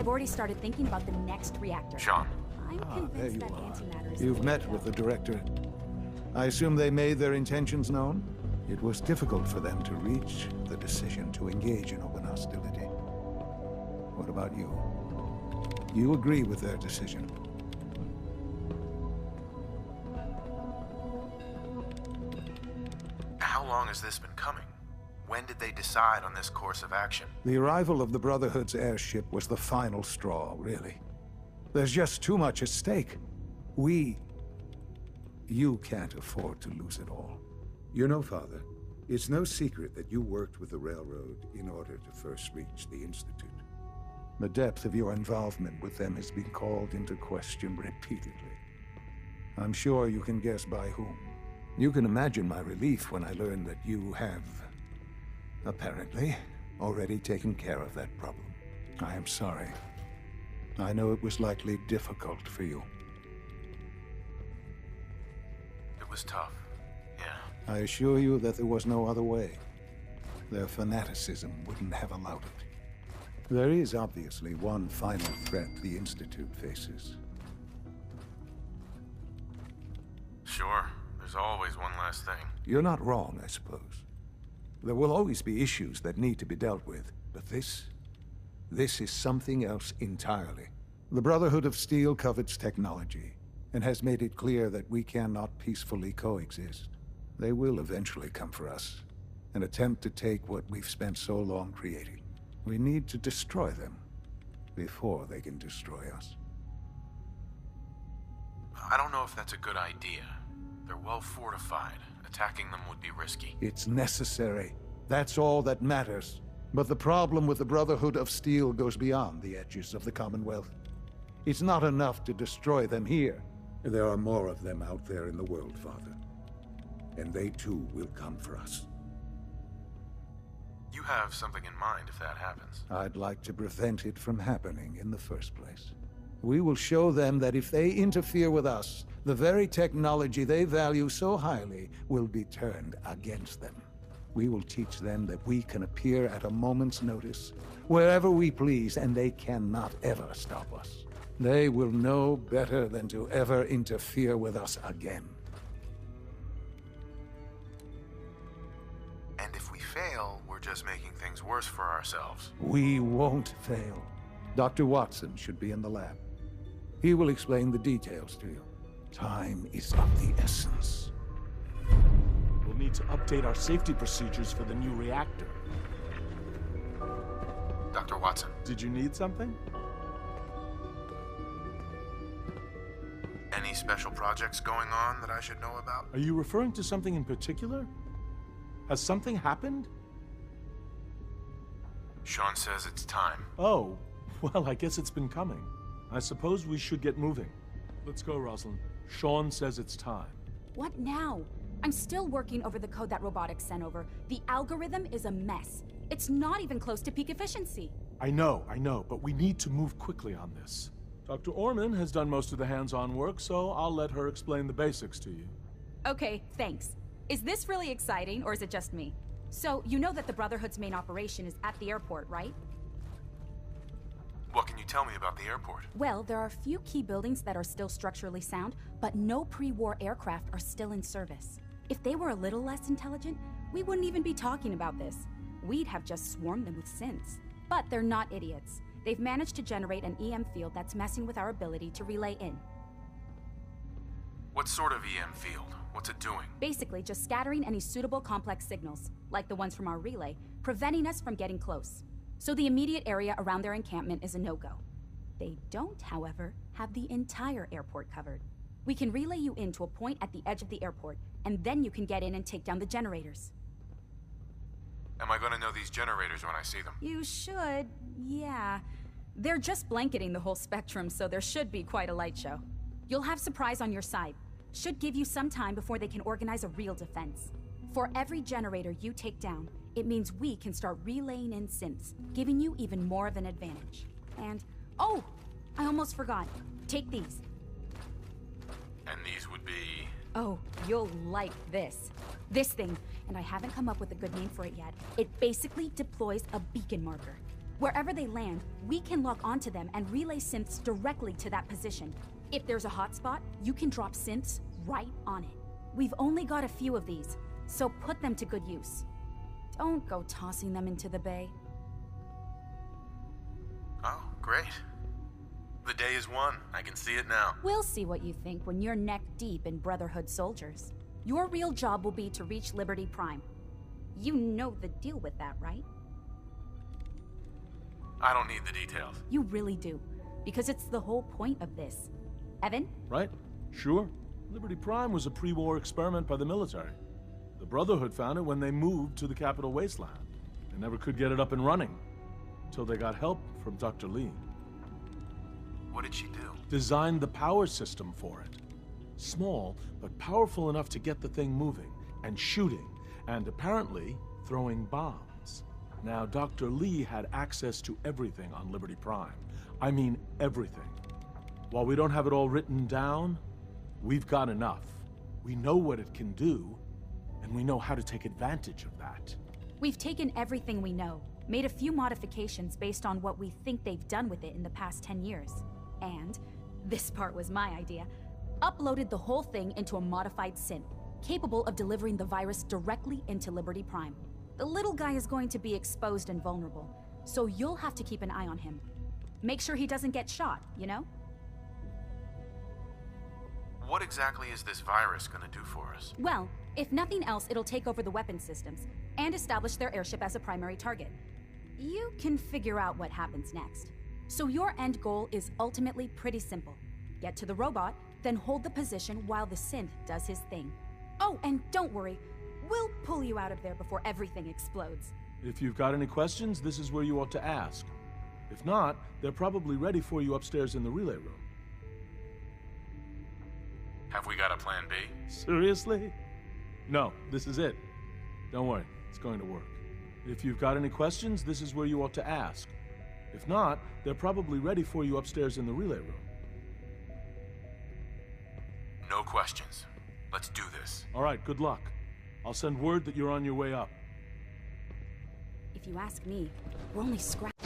I've already started thinking about the next reactor. Sean. I'm There convinced you that are. antimatter is You've the way met to with go. the director. I assume they made their intentions known? It was difficult for them to reach the decision to engage in open hostility. What about you? You agree with their decision? How long has this been coming? When did they decide on this course of action? The arrival of the Brotherhood's airship was the final straw, really. There's just too much at stake. You can't afford to lose it all. You know, Father, it's no secret that you worked with the Railroad in order to first reach the Institute. The depth of your involvement with them has been called into question repeatedly. I'm sure you can guess by whom. You can imagine my relief when I learned that you have, apparently, already taken care of that problem. I am sorry. I know it was likely difficult for you. It was tough, yeah. I assure you that there was no other way. Their fanaticism wouldn't have allowed it. There is obviously one final threat the Institute faces. Sure, there's always one last thing. You're not wrong, I suppose. There will always be issues that need to be dealt with, but this is something else entirely. The Brotherhood of Steel covets technology, and has made it clear that we cannot peacefully coexist. They will eventually come for us, and attempt to take what we've spent so long creating. We need to destroy them before they can destroy us. I don't know if that's a good idea. They're well fortified. Attacking them would be risky. It's necessary. That's all that matters. But the problem with the Brotherhood of Steel goes beyond the edges of the Commonwealth. It's not enough to destroy them here. There are more of them out there in the world, Father. And they too will come for us. You have something in mind if that happens. I'd like to prevent it from happening in the first place. We will show them that if they interfere with us, the very technology they value so highly will be turned against them. We will teach them that we can appear at a moment's notice, wherever we please, and they cannot ever stop us. They will know better than to ever interfere with us again. And if we fail, we're just making things worse for ourselves. We won't fail. Dr. Watson should be in the lab. He will explain the details to you. Time is of the essence. We'll need to update our safety procedures for the new reactor. Dr. Watson. Did you need something? Any special projects going on that I should know about? Are you referring to something in particular? Has something happened? Sean says it's time. Oh, well, I guess it's been coming. I suppose we should get moving. Let's go, Rosalind. Sean says it's time. What now? I'm still working over the code that robotics sent over. The algorithm is a mess. It's not even close to peak efficiency. I know, but we need to move quickly on this. Dr. Orman has done most of the hands-on work, so I'll let her explain the basics to you. Okay, thanks. Is this really exciting, or is it just me? So, you know that the Brotherhood's main operation is at the airport, right? What can you tell me about the airport? Well, there are a few key buildings that are still structurally sound, but no pre-war aircraft are still in service. If they were a little less intelligent, we wouldn't even be talking about this. We'd have just swarmed them with synths. But they're not idiots. They've managed to generate an EM field that's messing with our ability to relay in. What sort of EM field? What's it doing? Basically, just scattering any suitable complex signals, like the ones from our relay, preventing us from getting close. So the immediate area around their encampment is a no-go. They don't, however, have the entire airport covered. We can relay you in to a point at the edge of the airport, and then you can get in and take down the generators. Am I gonna know these generators when I see them? You should, yeah. They're just blanketing the whole spectrum, so there should be quite a light show. You'll have surprise on your side. Should give you some time before they can organize a real defense. For every generator you take down, it means we can start relaying in synths, giving you even more of an advantage. And, oh, I almost forgot. Take these. And these would be... Oh, you'll like this. This thing, and I haven't come up with a good name for it yet. It basically deploys a beacon marker. Wherever they land, we can lock onto them and relay synths directly to that position. If there's a hotspot, you can drop synths right on it. We've only got a few of these, so put them to good use. Don't go tossing them into the bay. Oh, great. The day is won. I can see it now. We'll see what you think when you're neck deep in Brotherhood soldiers. Your real job will be to reach Liberty Prime. You know the deal with that, right? I don't need the details. You really do, because it's the whole point of this. Evan? Right? Sure. Liberty Prime was a pre-war experiment by the military. The Brotherhood found it when they moved to the capital wasteland. They never could get it up and running, until they got help from Dr. Lee. What did she do? Designed the power system for it. Small, but powerful enough to get the thing moving, and shooting, and apparently throwing bombs. Now, Dr. Lee had access to everything on Liberty Prime. I mean everything. While we don't have it all written down, we've got enough. We know what it can do, and we know how to take advantage of that. We've taken everything we know, made a few modifications based on what we think they've done with it in the past 10 years. And, this part was my idea, uploaded the whole thing into a modified synth, capable of delivering the virus directly into Liberty Prime. The little guy is going to be exposed and vulnerable, so you'll have to keep an eye on him. Make sure he doesn't get shot, you know? What exactly is this virus gonna do for us? Well, if nothing else, it'll take over the weapon systems, and establish their airship as a primary target. You can figure out what happens next. So your end goal is ultimately pretty simple. Get to the robot, then hold the position while the synth does his thing. Oh, and don't worry, we'll pull you out of there before everything explodes. If you've got any questions, this is where you ought to ask. If not, they're probably ready for you upstairs in the relay room. Have we got a plan B? Seriously? No, this is it. Don't worry, it's going to work. If you've got any questions, this is where you ought to ask. If not, they're probably ready for you upstairs in the relay room. No questions. Let's do this. All right, good luck. I'll send word that you're on your way up. If you ask me, we're only scratching.